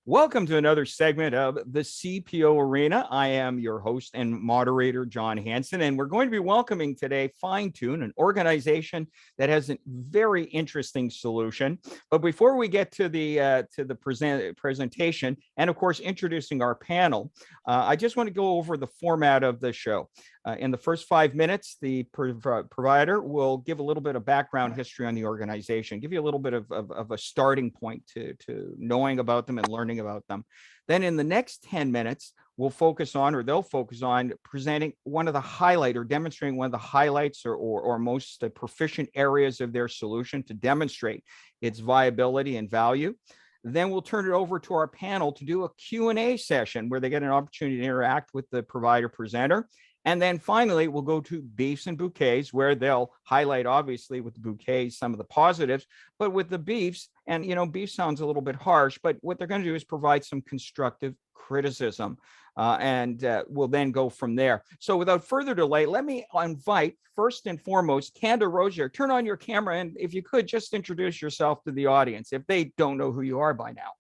Welcome to another segment of the CPO Arena. I am your host and moderator, John Hanson, and we're going to be welcoming today Fine-Tune, an organization that has a very interesting solution. But before we get to the presentation, and of course introducing our panel, I just want to go over the format of the show. In the first 5 minutes, the provider will give a little bit of background history on the organization, give you a little bit of a starting point to knowing about them and learning about them. Then in the next 10 minutes, they'll focus on presenting one of the highlight or demonstrating one of the highlights or most proficient areas of their solution to demonstrate its viability and value. Then we'll turn it over to our panel to do a Q&A session where they get an opportunity to interact with the provider presenter. And then finally, we'll go to beefs and bouquets, where they'll highlight, obviously, with the bouquets, some of the positives, but with the beefs, and, beef sounds a little bit harsh, but what they're going to do is provide some constructive criticism, and we'll then go from there. So without further delay, let me invite, first and foremost, Candace Rozier. Turn on your camera, and if you could, just introduce yourself to the audience if they don't know who you are by now.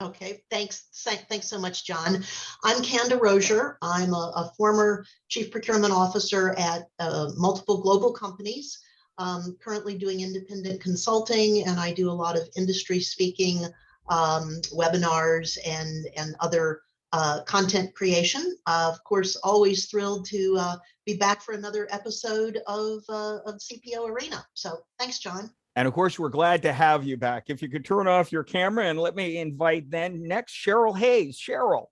Okay, thanks so much, John. I'm Candace Rozier. I'm a former Chief Procurement Officer at multiple global companies, currently doing independent consulting, and I do a lot of industry speaking, webinars, and other content creation. Of course, always thrilled to be back for another episode of CPO Arena. So thanks, John. And of course, we're glad to have you back. If you could turn off your camera, and let me invite then next Cheryl Hayes. Cheryl.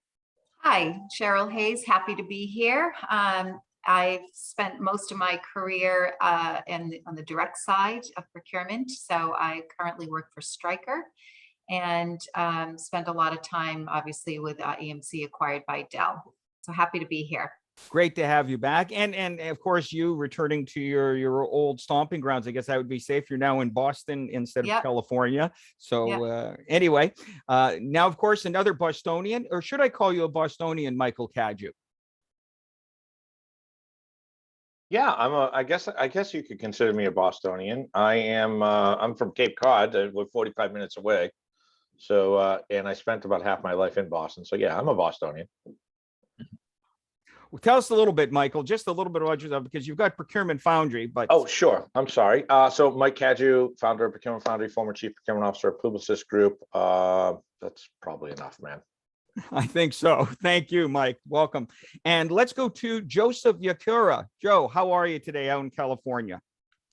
Hi, Cheryl Hayes. Happy to be here. I've spent most of my career on the direct side of procurement. So I currently work for Stryker and spent a lot of time, obviously, with EMC acquired by Dell. So happy to be here. Great to have you back. And of course, you returning to your old stomping grounds. I guess I would be safe. You're now in Boston instead of California. So anyway, now, of course, another Bostonian, or should I call you a Bostonian, Michael Cadieux? Yeah, I guess you could consider me a Bostonian. I'm from Cape Cod. We're 45 minutes away. So, and I spent about half my life in Boston. So yeah, I'm a Bostonian. Well, tell us a little bit, Michael, just a little bit about yourself, because you've got Procurement Foundry. But oh, sure. I'm sorry. So Mike Cadieux, founder of Procurement Foundry, former Chief Procurement Officer at Publicis Group. That's probably enough, man. I think so. Thank you, Mike. Welcome. And let's go to Joseph Yakura. Joe, how are you today out in California?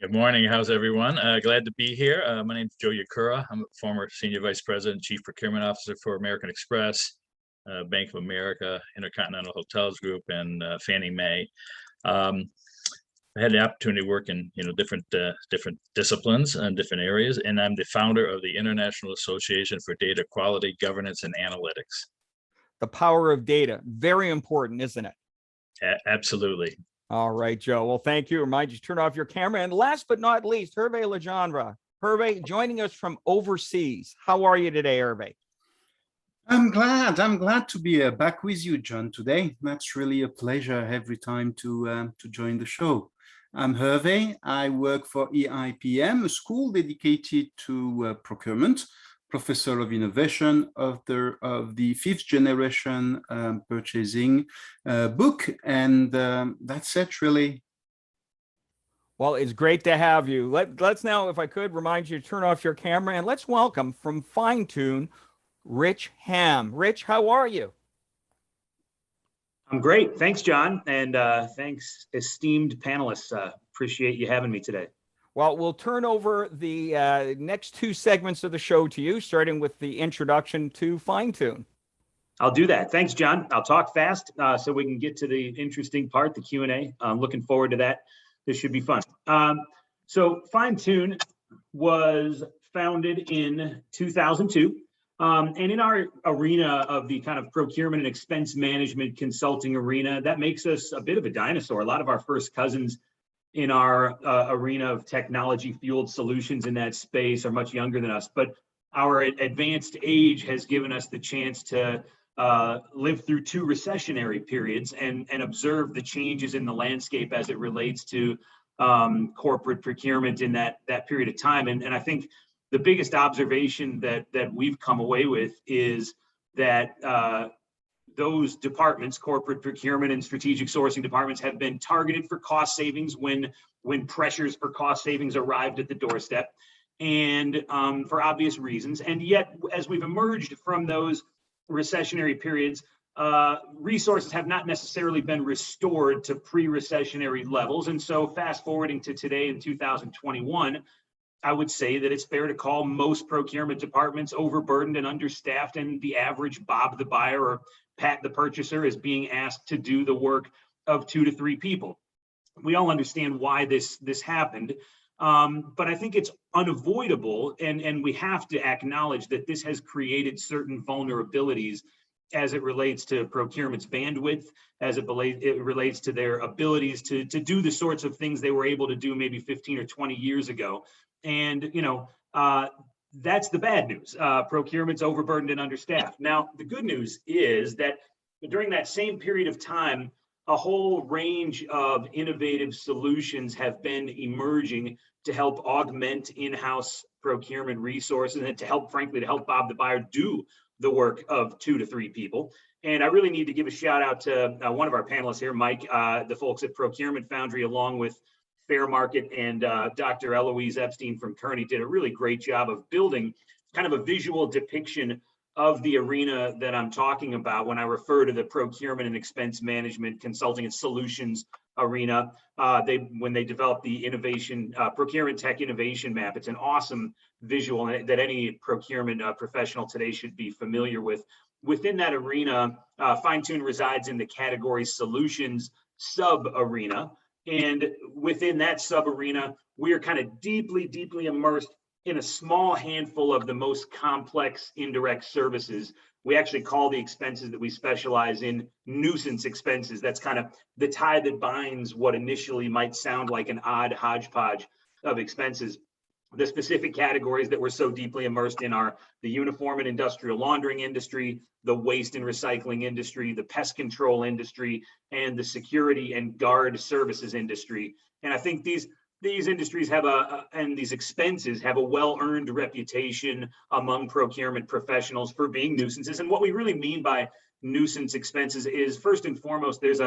Good morning. How's everyone? Glad to be here. My name is Joe Yakura. I'm a former Senior Vice President, Chief Procurement Officer for American Express, Bank of America, Intercontinental Hotels Group, and Fannie Mae. I had the opportunity to work in different disciplines and different areas, and I'm the founder of the International Association for Data Quality, Governance, and Analytics. The power of data, very important, isn't it? Absolutely. All right, Joe. Well, thank you. Remind you to turn off your camera. And last but not least, Hervé Legendre. Hervé, joining us from overseas. How are you today, Hervé? I'm glad to be back with you, John, today. That's really a pleasure every time to join the show. I'm Hervé. I work for EIPM, a school dedicated to procurement, professor of innovation of the fifth generation purchasing book. And that's it, really. Well, it's great to have you. Let's now, if I could, remind you to turn off your camera, and let's welcome from Fine-Tune, Rich Ham. Rich, how are you? I'm great. Thanks, John. And thanks, esteemed panelists. Appreciate you having me today. Well, we'll turn over the next two segments of the show to you, starting with the introduction to Fine-Tune. I'll do that. Thanks, John. I'll talk fast so we can get to the interesting part, the Q&A. I'm looking forward to that. This should be fun. So Fine-Tune was founded in 2002. And in our arena of the kind of procurement and expense management consulting arena, that makes us a bit of a dinosaur. A lot of our first cousins in our arena of technology fueled solutions in that space are much younger than us, but our advanced age has given us the chance to live through two recessionary periods and observe the changes in the landscape as it relates to corporate procurement in that period of time. And I think the biggest observation that we've come away with is that those departments, corporate procurement and strategic sourcing departments, have been targeted for cost savings when pressures for cost savings arrived at the doorstep, and for obvious reasons. And yet, as we've emerged from those recessionary periods, resources have not necessarily been restored to pre-recessionary levels. And so fast forwarding to today in 2021, I would say that it's fair to call most procurement departments overburdened and understaffed, and the average Bob the buyer or Pat the purchaser is being asked to do the work of 2 to 3 people. We all understand why this happened, but I think it's unavoidable, and we have to acknowledge that this has created certain vulnerabilities as it relates to procurement's bandwidth, as it relates to their abilities to do the sorts of things they were able to do maybe 15 or 20 years ago. And, that's the bad news. Procurement's overburdened and understaffed. Now, the good news is that during that same period of time, a whole range of innovative solutions have been emerging to help augment in-house procurement resources and to help Bob the buyer do the work of 2 to 3 people. And I really need to give a shout out to one of our panelists here, Mike, the folks at Procurement Foundry, along with Fair Market, and Dr. Eloise Epstein from Kearney did a really great job of building kind of a visual depiction of the arena that I'm talking about when I refer to the procurement and expense management consulting and solutions arena. When they developed the innovation procurement tech innovation map, it's an awesome visual that any procurement professional today should be familiar with. Within that arena, Fine-Tune resides in the category solutions sub arena. And within that sub-arena, we are kind of deeply, deeply immersed in a small handful of the most complex indirect services. We actually call the expenses that we specialize in nuisance expenses. That's kind of the tie that binds what initially might sound like an odd hodgepodge of expenses. The specific categories that we're so deeply immersed in are the uniform and industrial laundering industry, the waste and recycling industry, the pest control industry, and the security and guard services industry. And I think these industries and these expenses have a well-earned reputation among procurement professionals for being nuisances. And what we really mean by nuisance expenses is, first and foremost, there's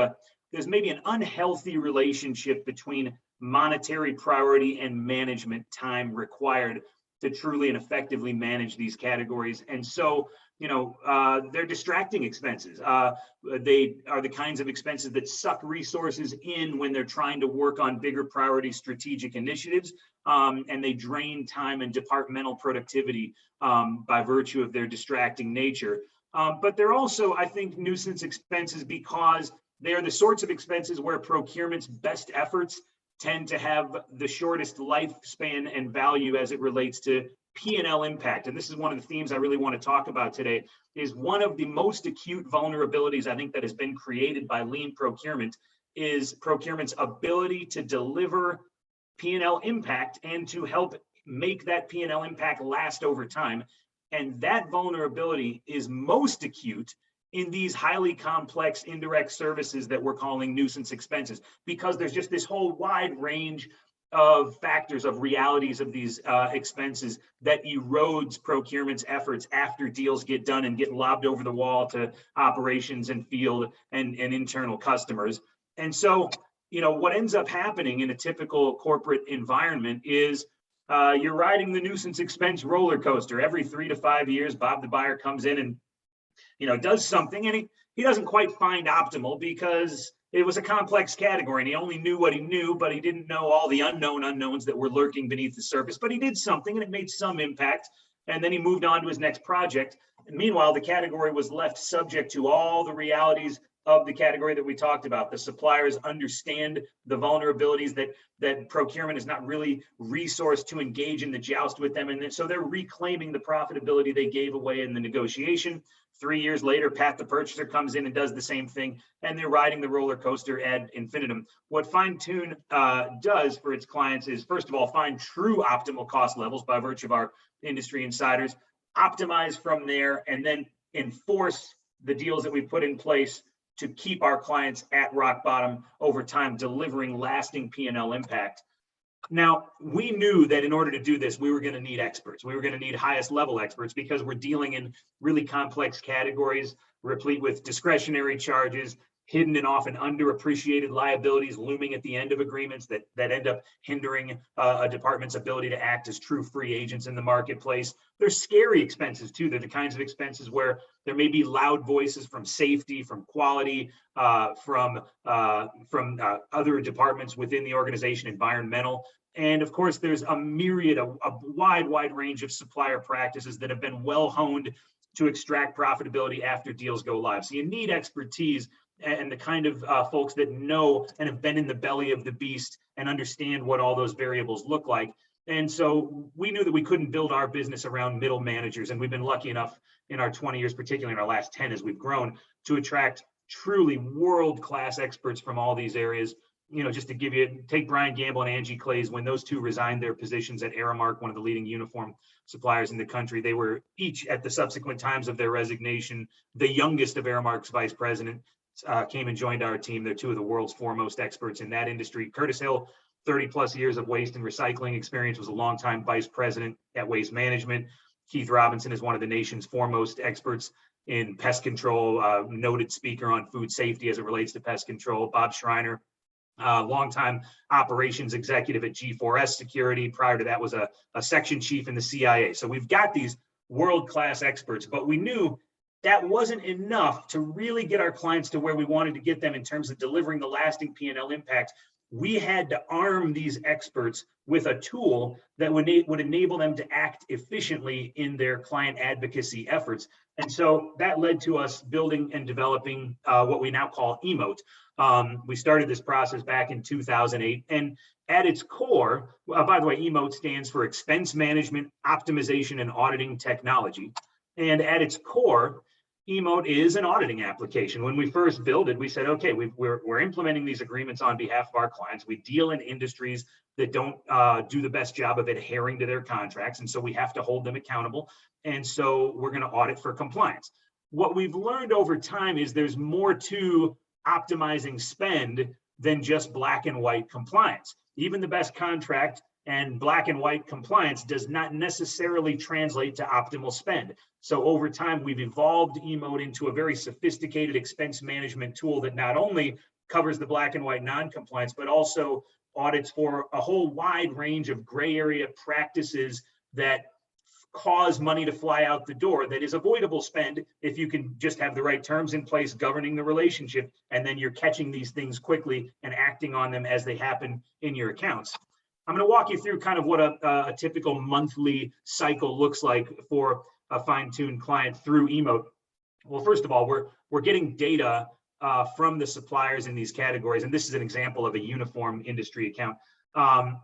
maybe an unhealthy relationship between monetary priority and management time required to truly and effectively manage these categories. And so, they're distracting expenses. They are the kinds of expenses that suck resources in when they're trying to work on bigger priority strategic initiatives, and they drain time and departmental productivity by virtue of their distracting nature. But they're also, I think, nuisance expenses because they are the sorts of expenses where procurement's best efforts tend to have the shortest lifespan and value as it relates to P&L impact. And this is one of the themes I really want to talk about today, is one of the most acute vulnerabilities I think that has been created by lean procurement is procurement's ability to deliver P&L impact and to help make that P&L impact last over time. And that vulnerability is most acute in these highly complex indirect services that we're calling nuisance expenses, because there's just this whole wide range of factors, of realities of these expenses that erodes procurement's efforts after deals get done and get lobbed over the wall to operations and field and internal customers. And so, what ends up happening in a typical corporate environment is you're riding the nuisance expense roller coaster. Every 3 to 5 years, Bob the buyer comes in and does something, and he doesn't quite find optimal because it was a complex category and he only knew what he knew, but he didn't know all the unknowns that were lurking beneath the surface. But he did something and it made some impact, and then he moved on to his next project. And meanwhile, the category was left subject to all the realities of the category that we talked about. The suppliers understand the vulnerabilities that procurement is not really resourced to engage in the joust with them. And so they're reclaiming the profitability they gave away in the negotiation. 3 years later, Pat the purchaser comes in and does the same thing, and they're riding the roller coaster ad infinitum. What Fine-Tune does for its clients is, first of all, find true optimal cost levels by virtue of our industry insiders, optimize from there, and then enforce the deals that we put in place to keep our clients at rock bottom over time, delivering lasting P&L impact. Now, we knew that in order to do this, we were going to need experts. We were going to need highest level experts because we're dealing in really complex categories, replete with discretionary charges, hidden and often underappreciated liabilities looming at the end of agreements that end up hindering a department's ability to act as true free agents in the marketplace. There's scary expenses too. They're the kinds of expenses where there may be loud voices from safety, from quality, from other departments within the organization, environmental. And of course, there's a myriad, a wide range of supplier practices that have been well honed to extract profitability after deals go live. So you need expertise and the kind of folks that know and have been in the belly of the beast and understand what all those variables look like. And so we knew that we couldn't build our business around middle managers. And we've been lucky enough in our 20 years, particularly in our last 10 as we've grown, to attract truly world-class experts from all these areas. You know, just to give you, take Brian Gamble and Angie Clays, when those two resigned their positions at Aramark, one of the leading uniform suppliers in the country, they were each at the subsequent times of their resignation, the youngest of Aramark's vice president, came and joined our team. They're two of the world's foremost experts in that industry. Curtis Hill, 30 plus years of waste and recycling experience, was a longtime vice president at Waste Management. Keith Robinson is one of the nation's foremost experts in pest control, noted speaker on food safety as it relates to pest control. Bob Schreiner, longtime operations executive at G4S Security. Prior to that was a section chief in the CIA. So we've got these world-class experts, but we knew that wasn't enough to really get our clients to where we wanted to get them in terms of delivering the lasting P&L impact. We had to arm these experts with a tool that would enable them to act efficiently in their client advocacy efforts. And so that led to us building and developing what we now call Emote. We started this process back in 2008. And at its core, by the way, Emote stands for Expense Management, Optimization, and Auditing Technology. And at its core, Emote is an auditing application. When we first built it, we said, okay, we're implementing these agreements on behalf of our clients. We deal in industries that don't do the best job of adhering to their contracts. And so we have to hold them accountable. And so we're going to audit for compliance. What we've learned over time is there's more to optimizing spend than just black and white compliance. Even the best contract and black and white compliance does not necessarily translate to optimal spend. So over time, we've evolved Emote into a very sophisticated expense management tool that not only covers the black and white non-compliance, but also audits for a whole wide range of gray area practices that cause money to fly out the door that is avoidable spend if you can just have the right terms in place governing the relationship, and then you're catching these things quickly and acting on them as they happen in your accounts. I'm going to walk you through kind of what a typical monthly cycle looks like for a fine-tuned client through Emote. Well, first of all, we're getting data from the suppliers in these categories, and this is an example of a uniform industry account.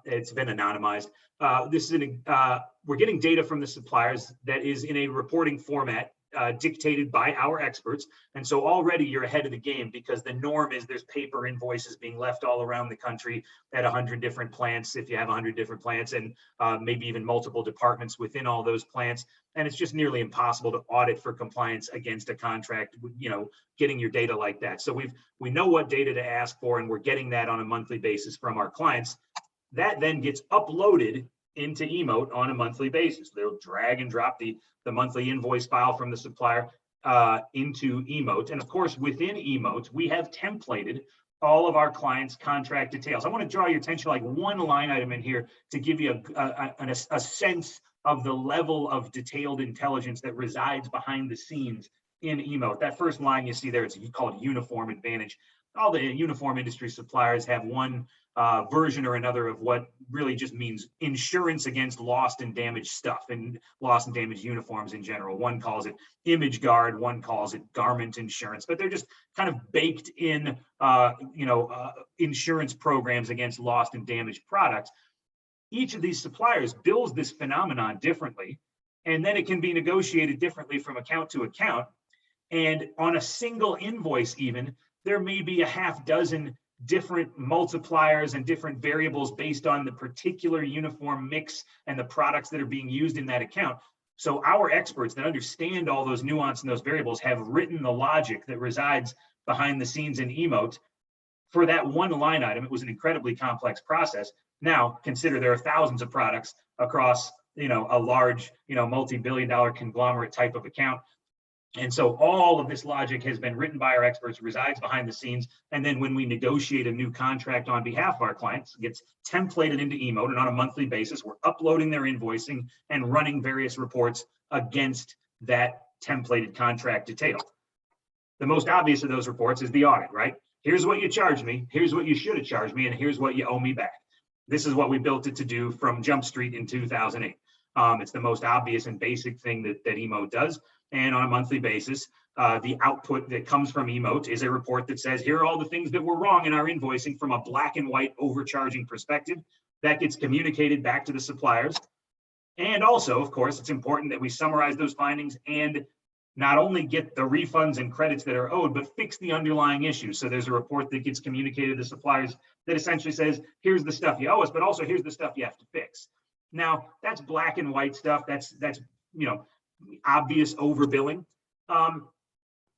It's been anonymized. We're getting data from the suppliers that is in a reporting format dictated by our experts. And so already you're ahead of the game, because the norm is there's paper invoices being left all around the country at 100 different plants, if you have 100 different plants, and maybe even multiple departments within all those plants. And it's just nearly impossible to audit for compliance against a contract, you know, getting your data like that. So we know what data to ask for, and we're getting that on a monthly basis from our clients. That then gets uploaded into Emote on a monthly basis. They'll drag and drop the monthly invoice file from the supplier into Emote. And of course, within Emote, we have templated all of our clients' contract details. I want to draw your attention like one line item in here to give you a sense of the level of detailed intelligence that resides behind the scenes in Emote. That first line you see there, it's called Uniform Advantage. All the uniform industry suppliers have one version or another of what really just means insurance against lost and damaged stuff and lost and damaged uniforms in general. One calls it image guard, one calls it garment insurance, but they're just kind of baked in, insurance programs against lost and damaged products. Each of these suppliers bills this phenomenon differently, and then it can be negotiated differently from account to account. And on a single invoice even, there may be a half dozen different multipliers and different variables based on the particular uniform mix and the products that are being used in that account. So our experts that understand all those nuance and those variables have written the logic that resides behind the scenes in Emote for that one line item, it was an incredibly complex process. Now consider there are thousands of products across, a large, multi-billion-dollar conglomerate type of account. And so all of this logic has been written by our experts, resides behind the scenes. And then when we negotiate a new contract on behalf of our clients, it gets templated into eMode, and on a monthly basis, we're uploading their invoicing and running various reports against that templated contract detail. The most obvious of those reports is the audit, right? Here's what you charged me, here's what you should have charged me, and here's what you owe me back. This is what we built it to do from Jump Street in 2008. It's the most obvious and basic thing that eMode does. And on a monthly basis, the output that comes from eMode is a report that says, here are all the things that were wrong in our invoicing from a black and white overcharging perspective. That gets communicated back to the suppliers. And also, of course, it's important that we summarize those findings and not only get the refunds and credits that are owed, but fix the underlying issues. So there's a report that gets communicated to the suppliers that essentially says, here's the stuff you owe us, but also here's the stuff you have to fix. Now, that's black and white stuff. That's obvious overbilling.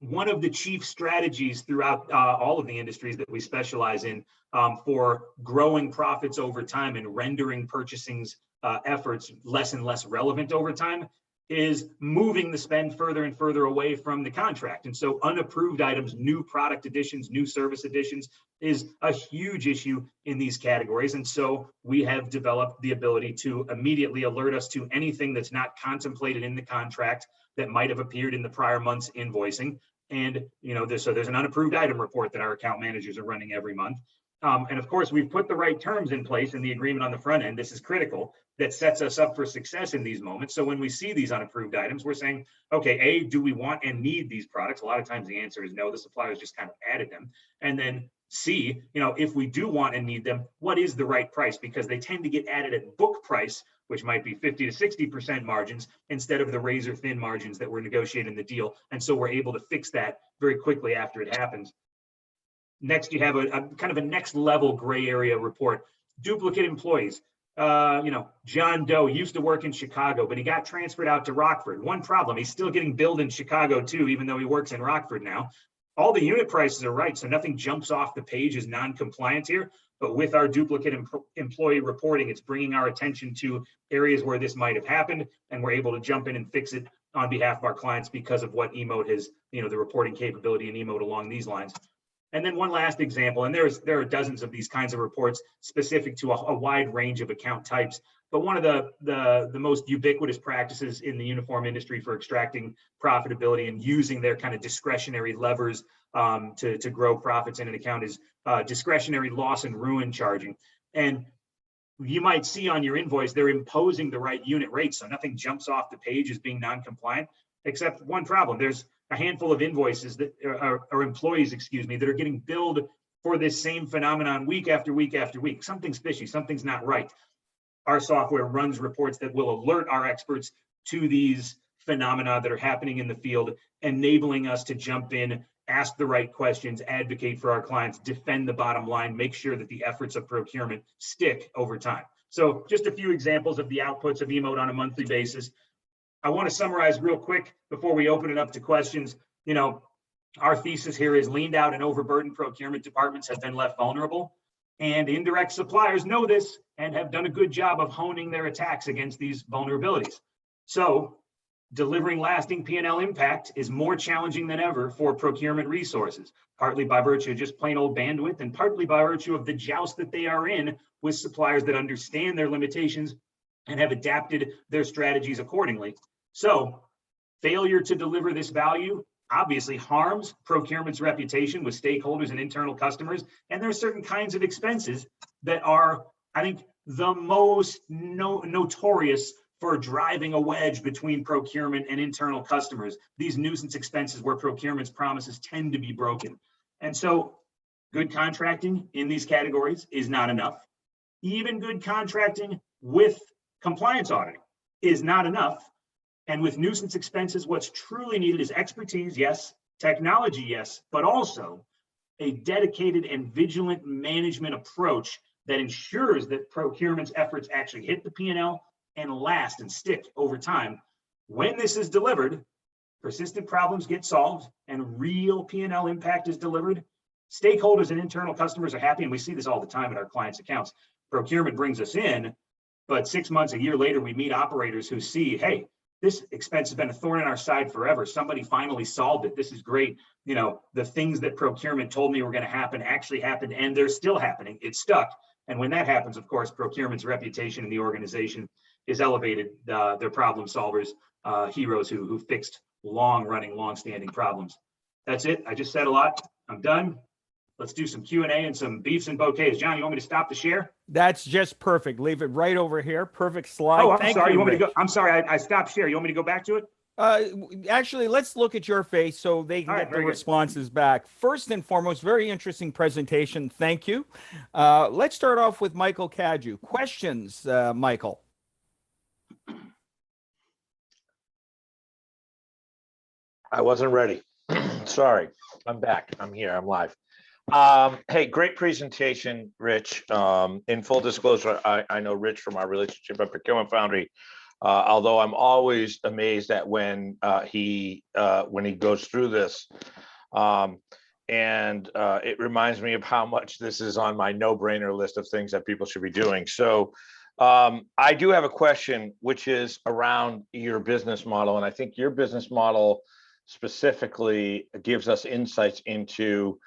One of the chief strategies throughout all of the industries that we specialize in for growing profits over time and rendering purchasing's efforts less and less relevant over time is moving the spend further and further away from the contract. And so unapproved items, new product additions, new service additions is a huge issue in these categories. And so we have developed the ability to immediately alert us to anything that's not contemplated in the contract that might have appeared in the prior month's invoicing. And so there's an unapproved item report that our account managers are running every month. And of course, we've put the right terms in place in the agreement on the front end. This is critical. That sets us up for success in these moments. So when we see these unapproved items, we're saying, okay, A, do we want and need these products? A lot of times the answer is no, the suppliers just kind of added them. And then C, if we do want and need them, what is the right price? Because they tend to get added at book price, which might be 50 to 60% margins instead of the razor thin margins that we're negotiating the deal. And so we're able to fix that very quickly after it happens. Next, you have a kind of a next level gray area report, duplicate employees. John Doe used to work in Chicago, but he got transferred out to Rockford. One problem, he's still getting billed in Chicago too, even though he works in Rockford now. All the unit prices are right, so nothing jumps off the page as non-compliant here. But with our duplicate employee reporting, it's bringing our attention to areas where this might have happened, and we're able to jump in and fix it on behalf of our clients because of what eMode has, the reporting capability in eMode along these lines. And then one last example, and there are dozens of these kinds of reports specific to a wide range of account types. But one of the most ubiquitous practices in the uniform industry for extracting profitability and using their kind of discretionary levers to grow profits in an account is discretionary loss and ruin charging. And you might see on your invoice, they're imposing the right unit rate, so nothing jumps off the page as being non-compliant, except one problem. There's a handful of invoices that are employees, that are getting billed for this same phenomenon week after week after week. Something's fishy, something's not right. Our software runs reports that will alert our experts to these phenomena that are happening in the field, enabling us to jump in, ask the right questions, advocate for our clients, defend the bottom line, make sure that the efforts of procurement stick over time. So just a few examples of the outputs of eMode on a monthly basis. I want to summarize real quick before we open it up to questions. Our thesis here is leaned out and overburdened procurement departments have been left vulnerable, and indirect suppliers know this and have done a good job of honing their attacks against these vulnerabilities. So delivering lasting P&L impact is more challenging than ever for procurement resources, partly by virtue of just plain old bandwidth and partly by virtue of the joust that they are in with suppliers that understand their limitations and have adapted their strategies accordingly. So failure to deliver this value obviously harms procurement's reputation with stakeholders and internal customers. And there are certain kinds of expenses that are, I think, the most notorious for driving a wedge between procurement and internal customers. These nuisance expenses where procurement's promises tend to be broken. And so good contracting in these categories is not enough. Even good contracting with compliance auditing is not enough. And with nuisance expenses, what's truly needed is expertise, yes, technology, yes, but also a dedicated and vigilant management approach that ensures that procurement's efforts actually hit the P&L and last and stick over time. When this is delivered, persistent problems get solved and real P&L impact is delivered. stakeholders and internal customers are happy, and we see this all the time in our clients' accounts. Procurement brings us in, but 6 months, a year later, we meet operators who see, hey, this expense has been a thorn in our side forever. Somebody finally solved it. This is great. You know, the things that procurement told me were going to happen actually happened, and they're still happening. It's stuck. And when that happens, of course, procurement's reputation in the organization is elevated. They're problem solvers, heroes who fixed long-running, long-standing problems. That's it. I just said a lot. I'm done. Let's do some Q&A and some beefs and bouquets. John, you want me to stop the share? That's just perfect. Leave it right over here. Perfect slide. Oh, I'm Thank sorry. You want me to Rich. go? I'm sorry. I stopped share. You want me to go back to it? Actually, let's look at your face so they can All right, get the very good. responses back. First and foremost, very interesting presentation. Thank you. Let's start off with Michael Cadieux. Questions, Michael? I wasn't ready. Sorry, I'm back. I'm here. I'm live. Hey, great presentation, Rich. In full disclosure, I know Rich from our relationship at Procurement Foundry. Although I'm always amazed at when he goes through this, and it reminds me of how much this is on my no-brainer list of things that people should be doing. So I do have a question, which is around your business model, and I think your business model specifically gives us insights into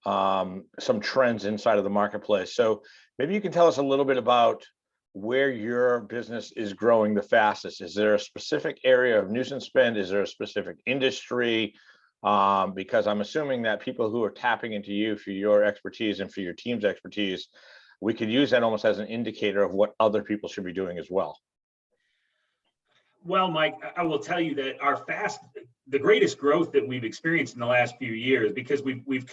some trends inside of the marketplace. So maybe you can tell us a little bit about where your business is growing the fastest. Is there a specific area of nuisance spend? Is there a specific industry? Because I'm assuming that people who are tapping into you for your expertise and for your team's expertise, we could use that almost as an indicator of what other people should be doing as well. Well, Mike, I will tell you that the greatest growth that we've experienced in the last few years, because we've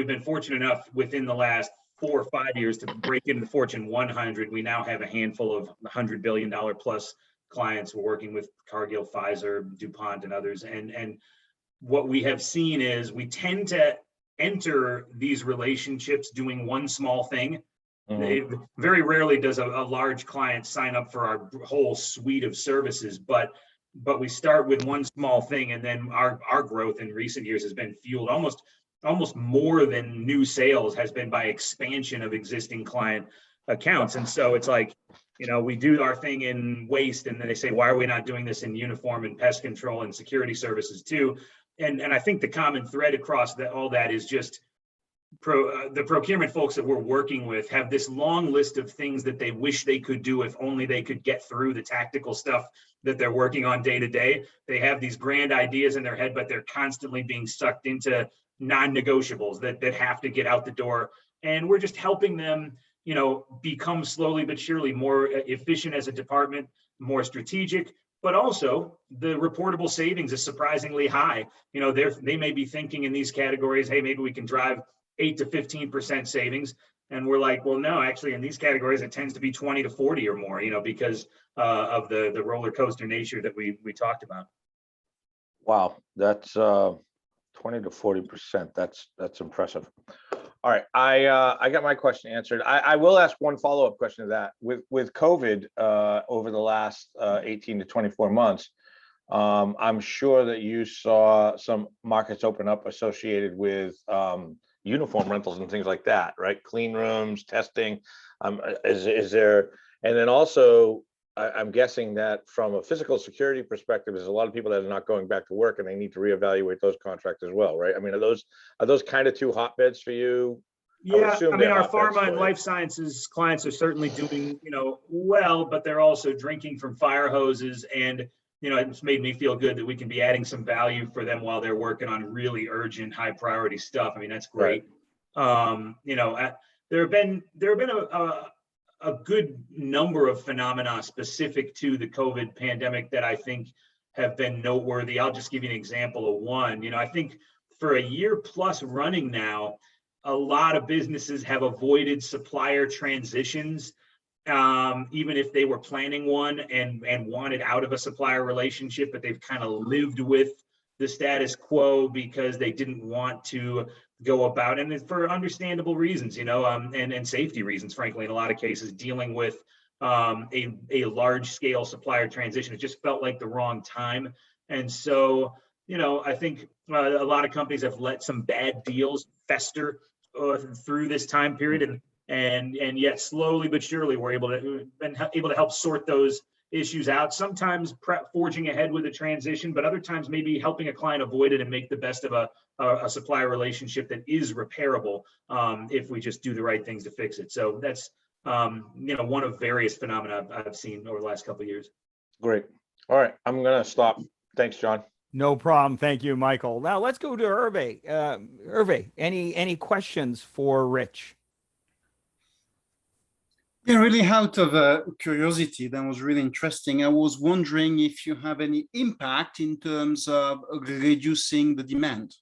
been fortunate enough within the last 4 or 5 years to break into the Fortune 100. We now have a handful of $100 billion plus clients. We're working with Cargill, Pfizer, DuPont, and others. And what we have seen is we tend to enter these relationships doing one small thing. Very rarely does a large client sign up for our whole suite of services, but we start with one small thing, and then our growth in recent years has been fueled almost more than new sales has been by expansion of existing client accounts. And so it's like, you know, we do our thing in waste, and then they say, why are we not doing this in uniform and pest control and security services too? And I think the common thread across all that is just the procurement folks that we're working with have this long list of things that they wish they could do if only they could get through the tactical stuff that they're working on day to day. They have these grand ideas in their head, but they're constantly being sucked into non-negotiables that have to get out the door. And we're just helping them, you know, become slowly but surely more efficient as a department, more strategic, but also the reportable savings is surprisingly high. You know, they may be thinking in these categories, hey, maybe we can drive 8 to 15% savings. And we're like, well, no, actually in these categories, it tends to be 20 to 40 or more, you know, because of the roller coaster nature that we talked about. Wow, that's 20 to 40%. That's impressive. All right, I got my question answered. I will ask one follow-up question to that. With COVID over the last 18 to 24 months, I'm sure that you saw some markets open up associated with uniform rentals and things like that, right? Clean rooms, testing. Is there? And then also, I'm guessing that from a physical security perspective, there's a lot of people that are not going back to work, and they need to reevaluate those contracts as well, right? I mean, are those kind of two hotbeds for you? Yeah, I mean, our pharma and life sciences clients are certainly doing, you know, well, but they're also drinking from fire hoses, and you know, it's made me feel good that we can be adding some value for them while they're working on really urgent, high priority stuff. I mean, that's great. Right. You know, there have been a good number of phenomena specific to the COVID pandemic that I think have been noteworthy. I'll just give you an example of one. You know, I think for a year plus running now, a lot of businesses have avoided supplier transitions, even if they were planning one and wanted out of a supplier relationship, but they've kind of lived with the status quo because they didn't want to go about, and for understandable reasons, you know, and safety reasons, frankly, in a lot of cases, dealing with a large scale supplier transition. It just felt like the wrong time. And so, you know, I think a lot of companies have let some bad deals fester through this time period, and yet slowly but surely we're able to help sort those issues out. Sometimes forging ahead with a transition, but other times maybe helping a client avoid it and make the best of a supplier relationship that is repairable if we just do the right things to fix it. So that's one of various phenomena I've seen over the last couple of years. Great. All right, I'm gonna stop. Thanks, John. No problem. Thank you, Michael. Now let's go to Hervé. Hervé, any questions for Rich? Yeah, really out of curiosity, that was really interesting. I was wondering if you have any impact in terms of reducing the demand.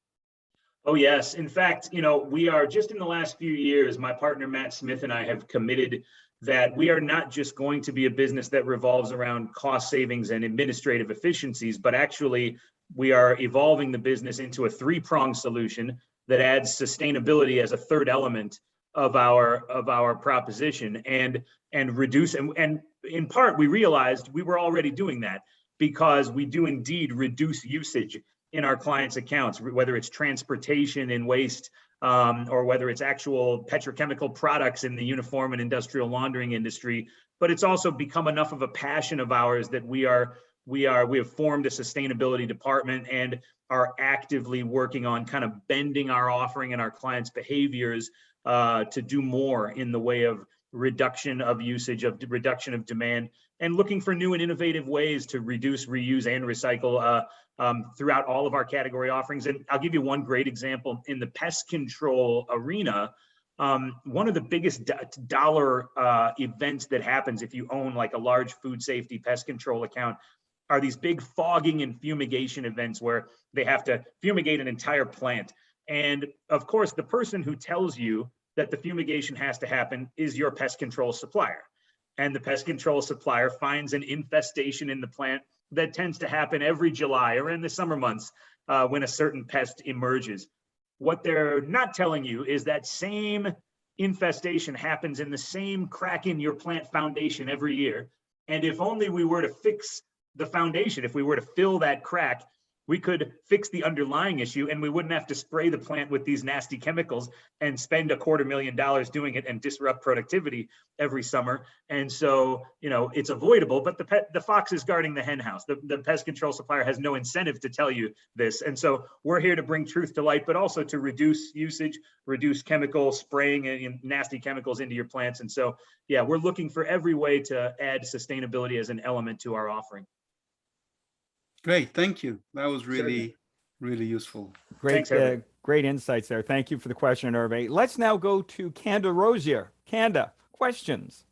Oh, yes. In fact, we are just in the last few years, my partner, Matt Smith, and I have committed that we are not just going to be a business that revolves around cost savings and administrative efficiencies, but actually we are evolving the business into a three-pronged solution that adds sustainability as a third element of our proposition and reduce. And in part, we realized we were already doing that because we do indeed reduce usage in our clients' accounts, whether it's transportation and waste, or whether it's actual petrochemical products in the uniform and industrial laundering industry. But it's also become enough of a passion of ours that we have formed a sustainability department and are actively working on kind of bending our offering and our clients' behaviors to do more in the way of reduction of usage, of reduction of demand, and looking for new and innovative ways to reduce, reuse, and recycle throughout all of our category offerings. And I'll give you one great example. In the pest control arena, one of the biggest dollar events that happens if you own like a large food safety pest control account are these big fogging and fumigation events where they have to fumigate an entire plant. And of course, the person who tells you that the fumigation has to happen is your pest control supplier. And the pest control supplier finds an infestation in the plant that tends to happen every July or in the summer months when a certain pest emerges. What they're not telling you is that same infestation happens in the same crack in your plant foundation every year. And if only we were to fix the foundation, if we were to fill that crack, we could fix the underlying issue and we wouldn't have to spray the plant with these nasty chemicals and spend $250,000 doing it and disrupt productivity every summer. And so, it's avoidable, but the fox is guarding the hen house. The pest control supplier has no incentive to tell you this. And so we're here to bring truth to light, but also to reduce usage, reduce chemical spraying and nasty chemicals into your plants. And so, yeah, we're looking for every way to add sustainability as an element to our offering. Great, thank you. That was really useful. Great, Thanks, great insights there. Thank you for the question, Hervé. Let's now go to Kanda Rosier. Kanda, questions?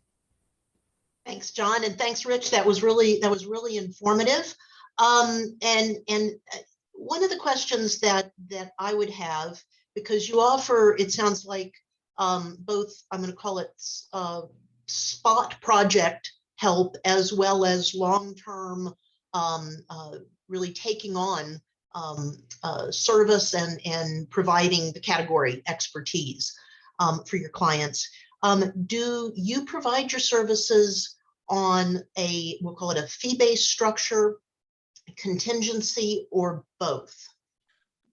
Thanks, John, and thanks, Rich. That was really informative. And one of the questions that I would have, because you offer, it sounds like both, I'm going to call it spot project help as well as long-term really taking on service and providing the category expertise for your clients. Do you provide your services on we'll call it a fee-based structure, contingency, or both?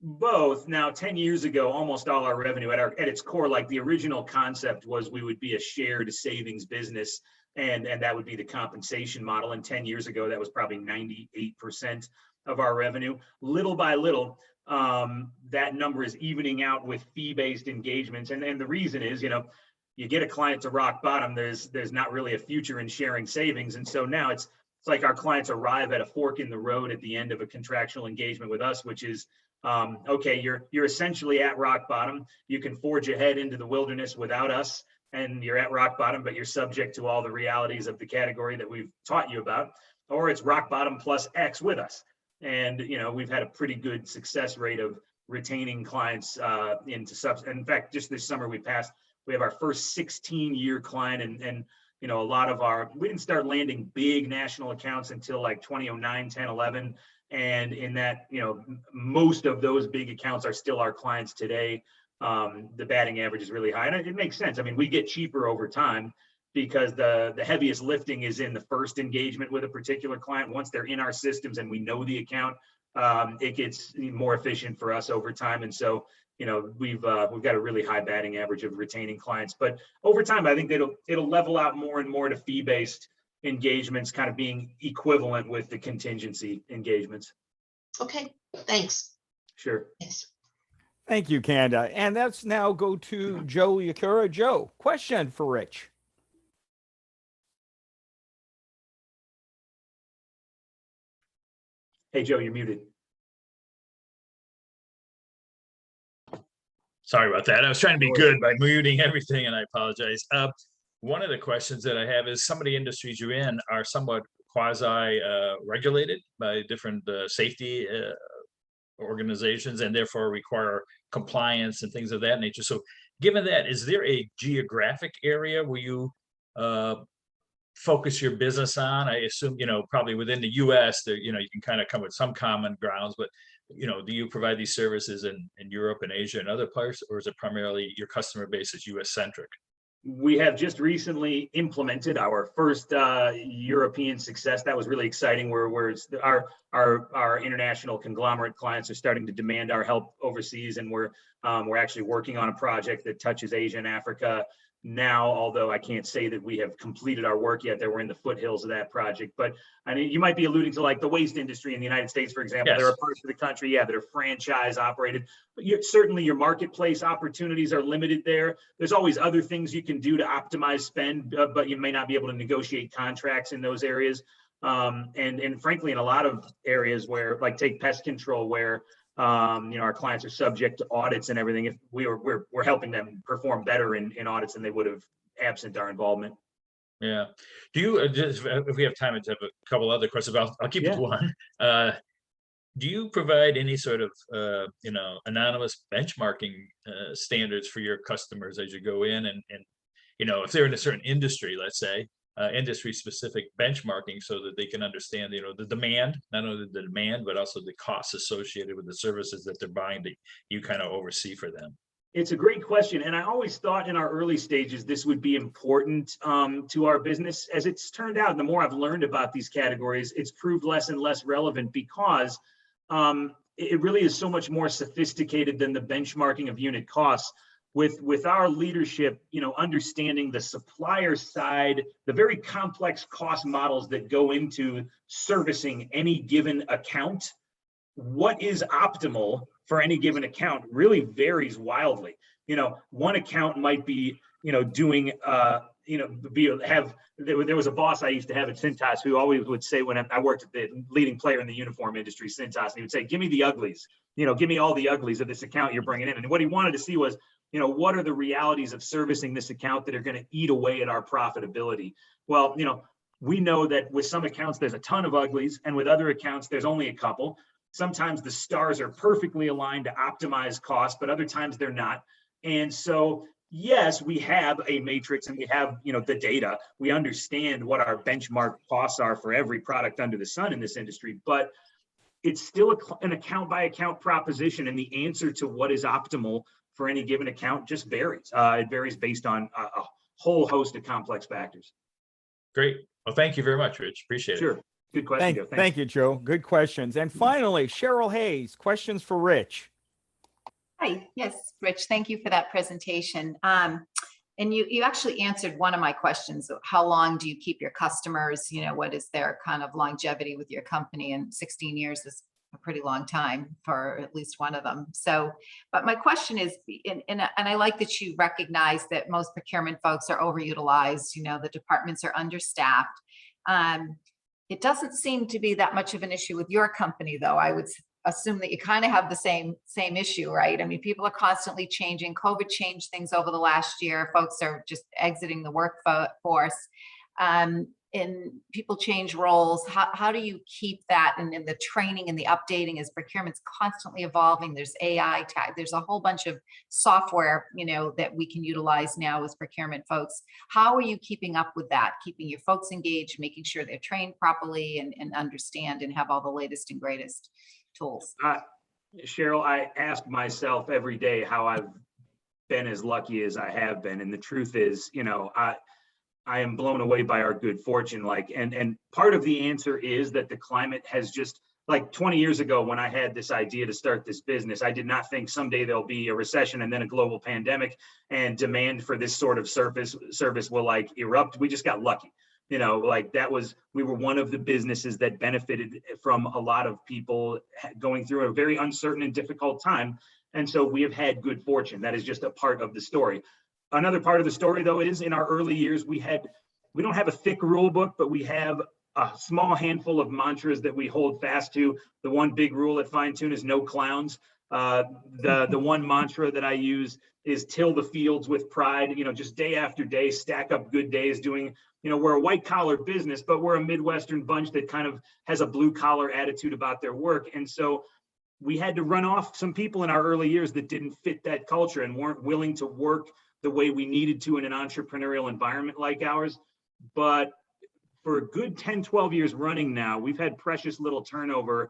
Both. Now, 10 years ago, almost all our revenue at its core, like the original concept was we would be a shared savings business. And that would be the compensation model. And 10 years ago, that was probably 98% of our revenue. Little by little, that number is evening out with fee-based engagements. And the reason is, you get a client to rock bottom, there's not really a future in sharing savings. And so now it's like our clients arrive at a fork in the road at the end of a contractual engagement with us, which is, okay, you're essentially at rock bottom. You can forge ahead into the wilderness without us, and you're at rock bottom, but you're subject to all the realities of the category that we've taught you about, or it's rock bottom plus X with us. And, we've had a pretty good success rate of retaining clients into subs. In fact, just this summer we have our first 16-year client and a lot of we didn't start landing big national accounts until like 2009, 10, 11. And in that, most of those big accounts are still our clients today. The batting average is really high, and it makes sense. I mean, we get cheaper over time because the heaviest lifting is in the first engagement with a particular client. Once they're in our systems and we know the account, it gets more efficient for us over time. And so, you know, we've got a really high batting average of retaining clients. But over time, I think it'll level out more and more to fee-based engagements, kind of being equivalent with the contingency engagements. Okay, thanks. Sure. Yes. Thank you, Kanda. And let's now go to Joe Yakura. Joe, question for Rich. Hey, Joe, you're muted. Sorry about that. I was trying to be good by muting everything, and I apologize. One of the questions that I have is some of the industries you're in are somewhat quasi-regulated by different safety organizations, and therefore require compliance and things of that nature. So given that, is there a geographic area where you focus your business on? I assume, you know, probably within the US, there, you know, you can kind of come with some common grounds, but, you know, do you provide these services in Europe and Asia and other parts, or is it primarily your customer base is US centric? We have just recently implemented our first European success. That was really exciting. Where our international conglomerate clients are starting to demand our help overseas, and we're actually working on a project that touches Asia and Africa now. Although I can't say that we have completed our work yet, that we're in the foothills of that project. But I mean, you might be alluding to like the waste industry in the United States, for example. Yes. There are parts of the country, yeah, that are franchise operated. But certainly your marketplace opportunities are limited there. There's always other things you can do to optimize spend, but you may not be able to negotiate contracts in those areas. And frankly, in a lot of areas where, like take pest control, where you know, our clients are subject to audits and everything, if we're helping them perform better in audits than they would have absent our involvement. Yeah. Do you just, if we have time to have a couple other questions, I'll keep it to one. Do you provide any sort of you know, anonymous benchmarking standards for your customers as you go in, and you know, if they're in a certain industry, let's say industry specific benchmarking, so that they can understand, you know, the demand, not only the demand, but also the costs associated with the services that they're buying that you kind of oversee for them? It's a great question. And I always thought in our early stages, this would be important to our business. As it's turned out, the more I've learned about these categories, it's proved less and less relevant, because it really is so much more sophisticated than the benchmarking of unit costs. With our leadership, you know, understanding the supplier side, the very complex cost models that go into servicing any given account, what is optimal for any given account really varies wildly. You know, one account might be, you know, doing, you know, there was a boss I used to have at Cintas who always would say, when I worked at the leading player in the uniform industry, Cintas, and he would say, give me the uglies, you know, give me all the uglies of this account you're bringing in. And what he wanted to see was, you know, what are the realities of servicing this account that are going to eat away at our profitability? Well, you know, we know that with some accounts, there's a ton of uglies, and with other accounts, there's only a couple. Sometimes the stars are perfectly aligned to optimize costs, but other times they're not. And so, yes, we have a matrix and we have, you know, the data. We understand what our benchmark costs are for every product under the sun in this industry, but it's still an account by account proposition, and the answer to what is optimal for any given account just varies. It varies based on a whole host of complex factors. Great. Well, thank you very much, Rich. Appreciate it. Sure. Good question, Joe. Thank you, Joe. Good questions. And finally, Cheryl Hayes, questions for Rich. Hi, yes, Rich, thank you for that presentation. And you actually answered one of my questions. How long do you keep your customers? You know, what is their kind of longevity with your company? And 16 years is a pretty long time for at least one of them. So, but my question is, and I like that you recognize that most procurement folks are overutilized. You know, the departments are understaffed. It doesn't seem to be that much of an issue with your company, though. I would assume that you kind of have the same issue, right? I mean, people are constantly changing. COVID changed things over the last year. Folks are just exiting the workforce, and people change roles. How do you keep that? And in the training and the updating, as procurement's constantly evolving, there's AI, there's a whole bunch of software, you know, that we can utilize now as procurement folks. How are you keeping up with that? Keeping your folks engaged, making sure they're trained properly and understand and have all the latest and greatest tools? Cheryl, I ask myself every day how I've been as lucky as I have been. And the truth is, you know, I am blown away by our good fortune. And part of the answer is that the climate has just like 20 years ago when I had this idea to start this business, I did not think someday there'll be a recession and then a global pandemic and demand for this sort of service will like erupt. We just got lucky. You know, like we were one of the businesses that benefited from a lot of people going through a very uncertain and difficult time. And so we have had good fortune. That is just a part of the story. Another part of the story, though, is in our early years, we don't have a thick rule book, but we have a small handful of mantras that we hold fast to. The one big rule at Fine Tune is no clowns. The one mantra that I use is till the fields with pride, you know, just day after day, stack up good days doing, you know, we're a white collar business, but we're a Midwestern bunch that kind of has a blue collar attitude about their work. And so we had to run off some people in our early years that didn't fit that culture and weren't willing to work the way we needed to in an entrepreneurial environment like ours. But for a good 10, 12 years running now, we've had precious little turnover.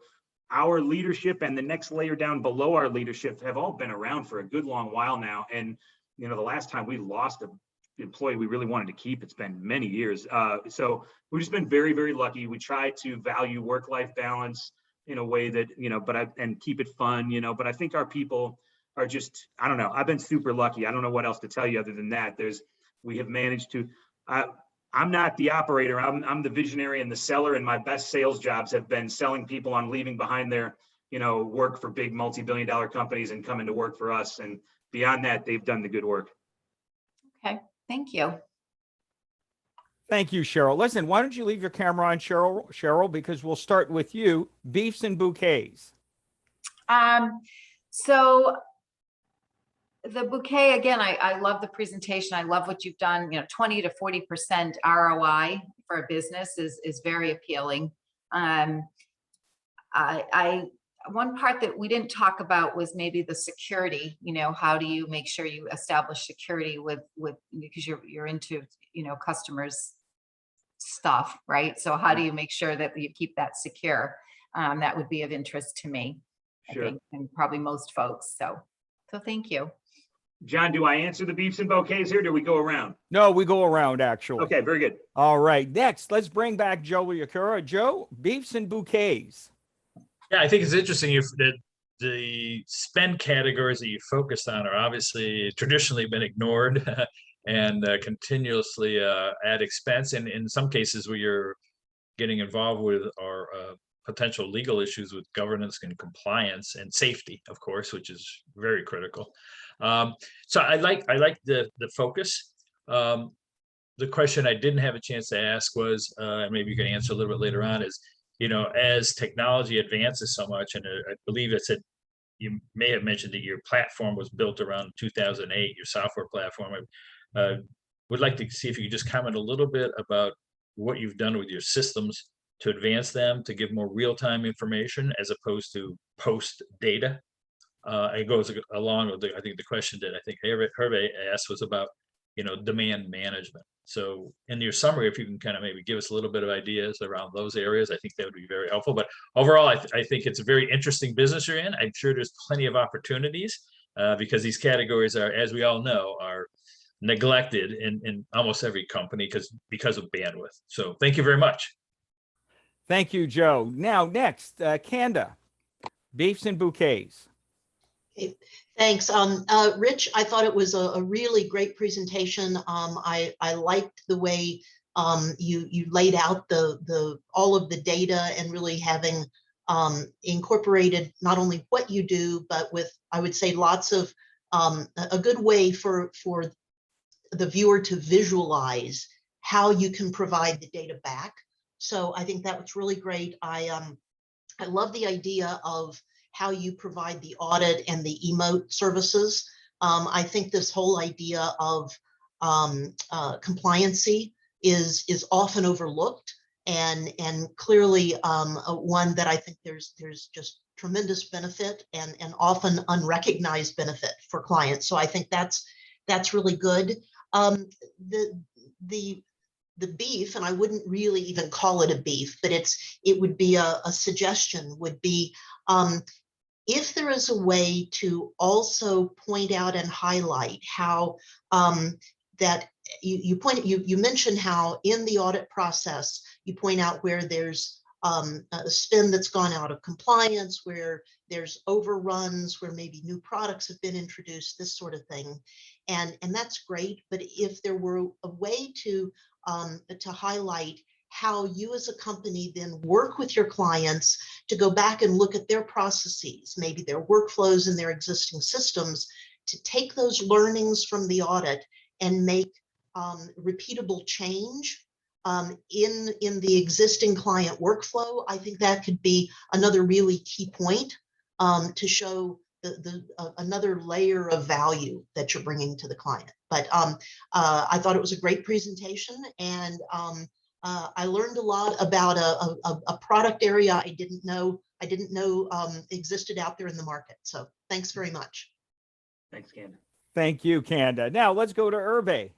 Our leadership and the next layer down below our leadership have all been around for a good long while now. And, you know, the last time we lost an employee we really wanted to keep, it's been many years. So we've just been very, very lucky. We try to value work-life balance in a way that, you know, and keep it fun, you know, but I think our people are just, I don't know, I've been super lucky. I don't know what else to tell you other than that. We have managed to, I'm not the operator. I'm the visionary and the seller, and my best sales jobs have been selling people on leaving behind their, you know, work for big multi-billion-dollar companies and coming to work for us. And beyond that, they've done the good work. Okay, thank you. Thank you, Cheryl. Listen, why don't you leave your camera on, Cheryl, because we'll start with you. Beefs and bouquets. So the bouquet, again, I love the presentation. I love what you've done. You know, 20 to 40% ROI for a business is very appealing. One part that we didn't talk about was maybe the security. You know, how do you make sure you establish security with because you're into, you know, customers' stuff, right? So how do you make sure that you keep that secure? That would be of interest to me, Sure. I think, and probably most folks. So thank you. John, do I answer the beefs and bouquets here? Or do we go around? No, we go around, actually. Okay, very good. All right. Next, let's bring back Joe Yakura. Joe, beefs and bouquets. Yeah, I think it's interesting that the spend categories that you focused on are obviously traditionally been ignored and continuously at expense. And in some cases where you're getting involved with are potential legal issues with governance and compliance and safety, of course, which is very critical. So I like the focus. The question I didn't have a chance to ask was, and maybe you can answer a little bit later on, is, you know, as technology advances so much, and I believe it said you may have mentioned that your platform was built around 2008, your software platform. I would like to see if you could just comment a little bit about what you've done with your systems to advance them, to give more real-time information as opposed to post data. It goes along with I think the question that I think Hervé asked was about, you know, demand management. So in your summary, if you can kind of maybe give us a little bit of ideas around those areas, I think that would be very helpful. But overall, I think it's a very interesting business you're in. I'm sure there's plenty of opportunities because these categories are, as we all know, are neglected in almost every company because of bandwidth. So thank you very much. Thank you, Joe. Now, next, Kanda, beefs and bouquets. Okay, thanks. Rich, I thought it was a really great presentation. I liked the way you laid out all of the data and really having incorporated not only what you do, but with, I would say, lots of a good way for the viewer to visualize how you can provide the data back. So I think that was really great. I love the idea of how you provide the audit and the emote services. I think this whole idea of compliancy is often overlooked and clearly one that I think there's just tremendous benefit and often unrecognized benefit for clients. So I think that's really good. The beef, and I wouldn't really even call it a beef, but it would be a suggestion would be if there is a way to also point out and highlight how that you mentioned how in the audit process you point out where there's spend that's gone out of compliance, where there's overruns, where maybe new products have been introduced, this sort of thing. And that's great. But if there were a way to highlight how you as a company then work with your clients to go back and look at their processes, maybe their workflows and their existing systems, to take those learnings from the audit and make repeatable change in the existing client workflow, I think that could be another really key point to show another layer of value that you're bringing to the client. But I thought it was a great presentation, and I learned a lot about a product area I didn't know existed out there in the market. So thanks very much. Thanks, Kanda. Thank you, Kanda. Now let's go to Hervé.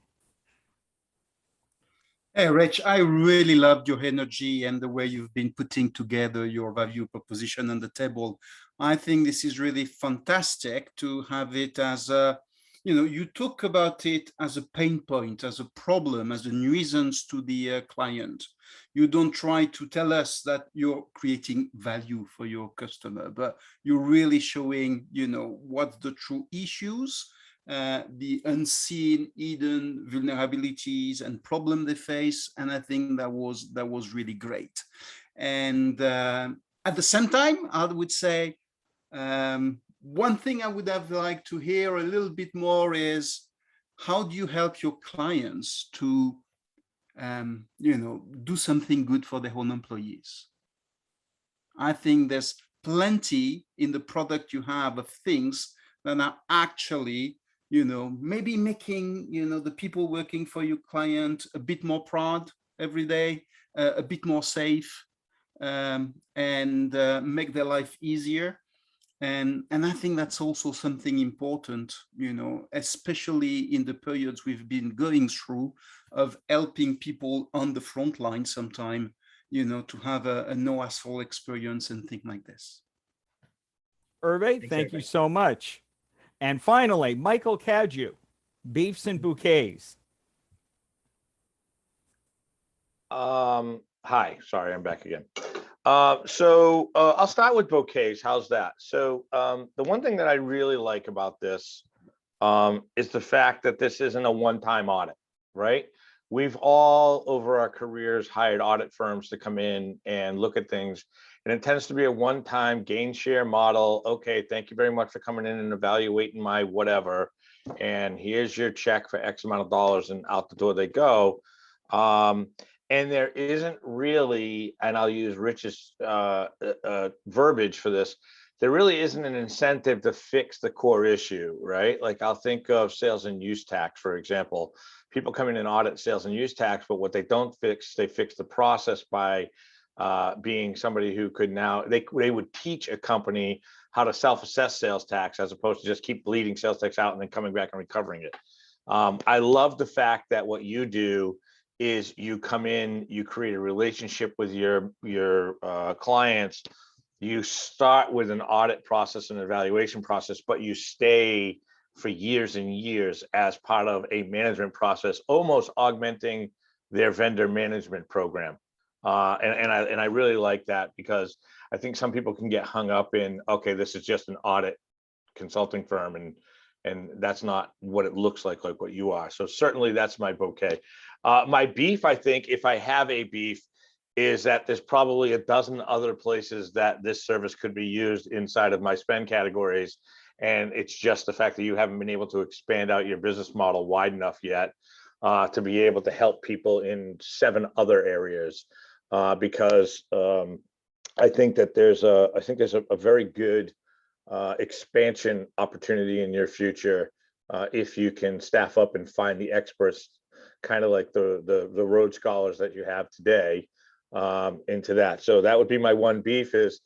Hey, Rich, I really loved your energy and the way you've been putting together your value proposition on the table. I think this is really fantastic to have it as a, you talk about it as a pain point, as a problem, as a nuisance to the client. You don't try to tell us that you're creating value for your customer, but you're really showing, what's the true issues, the unseen, hidden vulnerabilities and problem they face, and I think that was really great. And at the same time, I would say one thing I would have liked to hear a little bit more is, how do you help your clients to do something good for their own employees? I think there's plenty in the product you have of things that are actually maybe making, the people working for your client a bit more proud every day, a bit more safe, and make their life easier. And I think that's also something important, especially in the periods we've been going through of helping people on the front line sometime, to have a no asshole experience and things like this. Hervé, thank you so much. And finally, Michael Cadieux, Beefs and Bouquets. Hi, sorry, I'm back again. So I'll start with Bouquets. How's that? So the one thing that I really like about this is the fact that this isn't a one-time audit, right? We've all over our careers hired audit firms to come in and look at things, and it tends to be a one-time gain share model. Okay, thank you very much for coming in and evaluating my whatever, and here's your check for X amount of dollars, and out the door they go. And there isn't really, and I'll use Rich's verbiage for this, there really isn't an incentive to fix the core issue, right? Like I'll think of sales and use tax, for example. People come in and audit sales and use tax, but what they don't fix, they fix the process by being somebody who could now, they would teach a company how to self-assess sales tax as opposed to just keep bleeding sales tax out and then coming back and recovering it. I love the fact that what you do is you come in, you create a relationship with your clients. You start with an audit process and evaluation process, but you stay for years and years as part of a management process, almost augmenting their vendor management program. And I really like that, because I think some people can get hung up in, okay, this is just an audit consulting firm, and that's not what it looks like what you are. So certainly that's my bouquet. My beef, I think, if I have a beef, is that there's probably a dozen other places that this service could be used inside of my spend categories. And it's just the fact that you haven't been able to expand out your business model wide enough yet to be able to help people in 7 other areas. Because I think that there's a very good expansion opportunity in your future if you can staff up and find the experts, kind of like the Rhodes Scholars that you have today, into that. So that would be my one beef is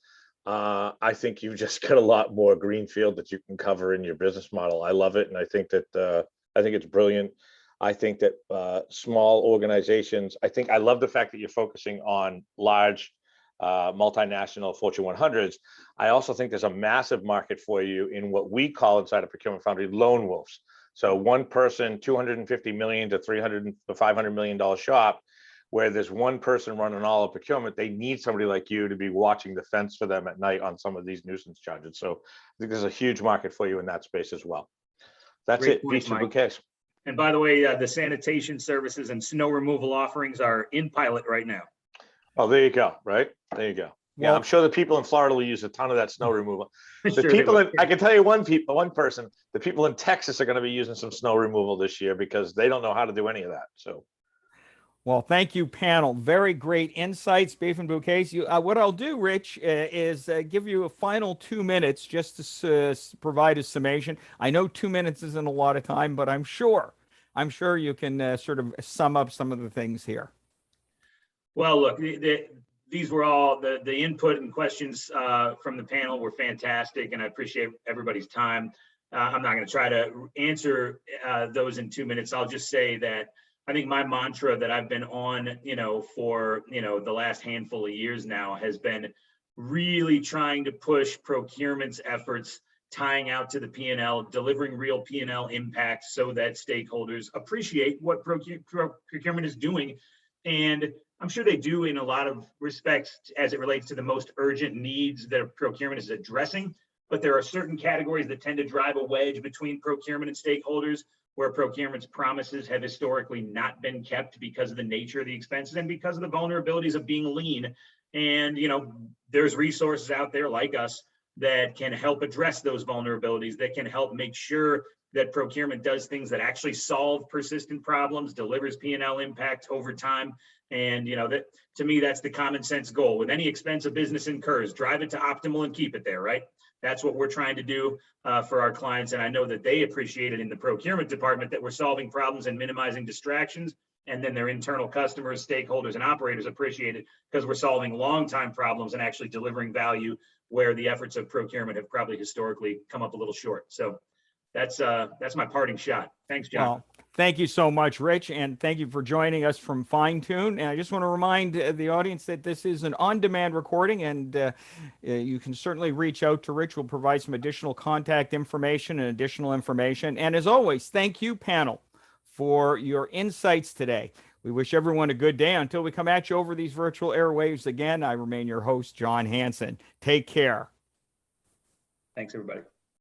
I think you've just got a lot more greenfield that you can cover in your business model. I love it, and I think it's brilliant. I think that small organizations, I love the fact that you're focusing on large multinational Fortune 100s. I also think there's a massive market for you in what we call inside of Procurement Foundry lone wolves. So one person, $250 million to $300 to $500 million shop, where there's one person running all of procurement, they need somebody like you to be watching the fence for them at night on some of these nuisance charges. So I think there's a huge market for you in that space as well. That's Great it. points, Peace to Mike. Bouquets. And by the way, the sanitation services and snow removal offerings are in pilot right now. Oh, there you go. Right there you go. Yeah, Well- I'm sure the people in Florida will use a ton of that snow removal. The Sure they people will. in, I can tell you one person, the people in Texas are going to be using some snow removal this year because they don't know how to do any of that. So Well, thank you, panel. Very great insights, Beef and Bouquets. What I'll do, Rich, is give you a final 2 minutes just to provide a summation. I know 2 minutes isn't a lot of time, but I'm sure you can sort of sum up some of the things here. Well, look, these were all the input and questions from the panel were fantastic, and I appreciate everybody's time. I'm not going to try to answer those in 2 minutes. I'll just say that I think my mantra that I've been on, for, the last handful of years now has been really trying to push procurement's efforts, tying out to the P&L, delivering real P&L impact so that stakeholders appreciate what procurement is doing. And I'm sure they do in a lot of respects as it relates to the most urgent needs that procurement is addressing. But there are certain categories that tend to drive a wedge between procurement and stakeholders, where procurement's promises have historically not been kept because of the nature of the expenses and because of the vulnerabilities of being lean. And, there's resources out there like us that can help address those vulnerabilities, that can help make sure that procurement does things that actually solve persistent problems, delivers P&L impact over time. And, that to me, that's the common sense goal. With any expense a business incurs, drive it to optimal and keep it there, right? That's what we're trying to do for our clients. And I know that they appreciate it in the procurement department, that we're solving problems and minimizing distractions. And then their internal customers, stakeholders, and operators appreciate it because we're solving long-time problems and actually delivering value where the efforts of procurement have probably historically come up a little short. So that's my parting shot. Thanks, John. Well, thank you so much, Rich, and thank you for joining us from Fine Tune. And I just want to remind the audience that this is an on-demand recording, and you can certainly reach out to Rich. We'll provide some additional contact information and additional information. And as always, thank you, panel, for your insights today. We wish everyone a good day. Until we come at you over these virtual airwaves again, I remain your host, John Hanson. Take care. Thanks, everybody.